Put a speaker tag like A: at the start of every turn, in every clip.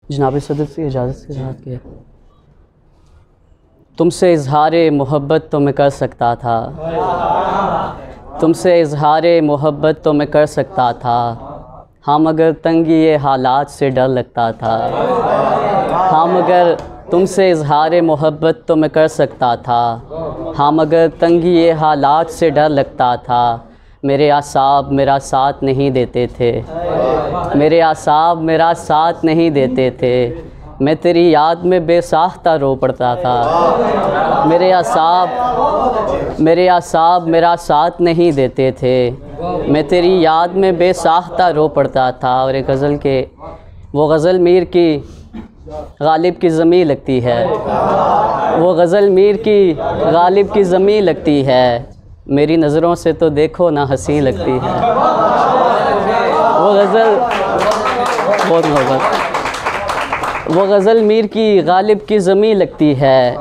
A: जनाब सदर से इजाज़त के साथ किया। तुमसे इज़हारे मोहब्बत तो मैं कर सकता था, तुमसे इज़हारे मोहब्बत तो मैं कर सकता था, हाँ मगर तंगी ये हालात से डर लगता था। हाँ मगर तुमसे इज़हारे मोहब्बत तो मैं कर सकता था, हाँ मगर तंगी ये हालात से डर लगता था। मेरे आसाब मेरा साथ नहीं देते थे, मेरे आसाब मेरा साथ नहीं देते थे, मैं तेरी याद में बेसाख्ता रो पड़ता था। मेरे आसाब मेरा साथ नहीं देते थे, मैं तेरी याद में बेसाख्ता रो पड़ता था। और एक गज़ल के वो गज़ल मीर की गालिब की ज़मीं लगती है, वो गज़ल मीर की गालिब की ज़मीं लगती है, मेरी नज़रों से तो देखो ना हंसी लगती है। वो गज़ल बहुत मोहब्बत, वो गज़ल मीर की गालिब की ज़मीं लगती है,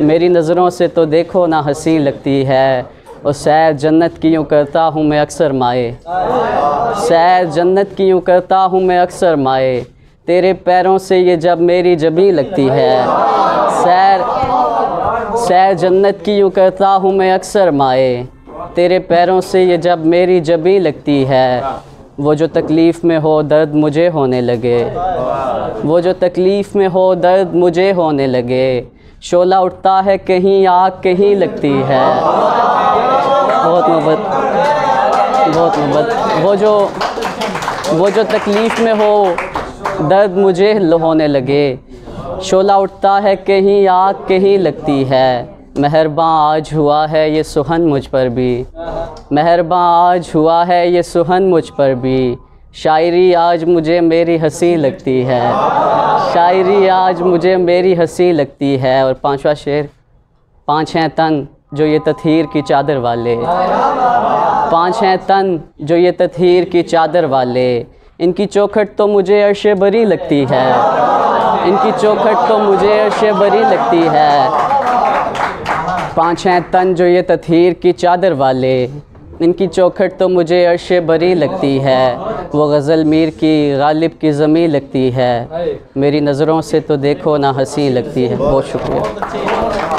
A: मेरी नज़रों से तो देखो ना हंसी लगती है। और सैर जन्नत की यूँ करता हूँ मैं अक्सर माए, सैर जन्नत की यूँ करता हूँ मैं अक्सर माए, तेरे पैरों से ये जब मेरी जबीं लगती है। सैर जन्नत की यूँ करता हूँ मैं अक्सर माए, तेरे पैरों से ये जब मेरी जबीं लगती है। वो जो तकलीफ़ में हो दर्द मुझे होने लगे, वो जो तकलीफ़ में हो दर्द मुझे होने लगे, शोला उठता है कहीं आग कहीं लगती है। बहुत मोहब्बत, बहुत मोहब्बत। वो जो तकलीफ़ में हो दर्द मुझे होने लगे, शोला उठता है कहीं आग कहीं लगती है। मेहरबान आज हुआ है ये सुहन मुझ पर भी, मेहरबान आज हुआ है ये सुहन मुझ पर भी, शायरी आज मुझे मेरी हंसी लगती है, शायरी आज मुझे मेरी हंसी लगती है। और पांचवा शेर, पाँच हैं तन जो ये तत्हीर की चादर वाले, पाँच हैं तन जो ये तत्हीर की चादर वाले, इनकी चौखट तो मुझे अर्शे बरी लगती है, इनकी चौखट तो मुझे अर्शे बरी लगती है। पाँच हैं तन जो ये तत्हीर की चादर वाले, इनकी चौखट तो मुझे अर्शे बरी लगती है। वो गज़ल मीर की गालिब की ज़मीं लगती है, मेरी नज़रों से तो देखो ना हंसी लगती है। बहुत शुक्रिया।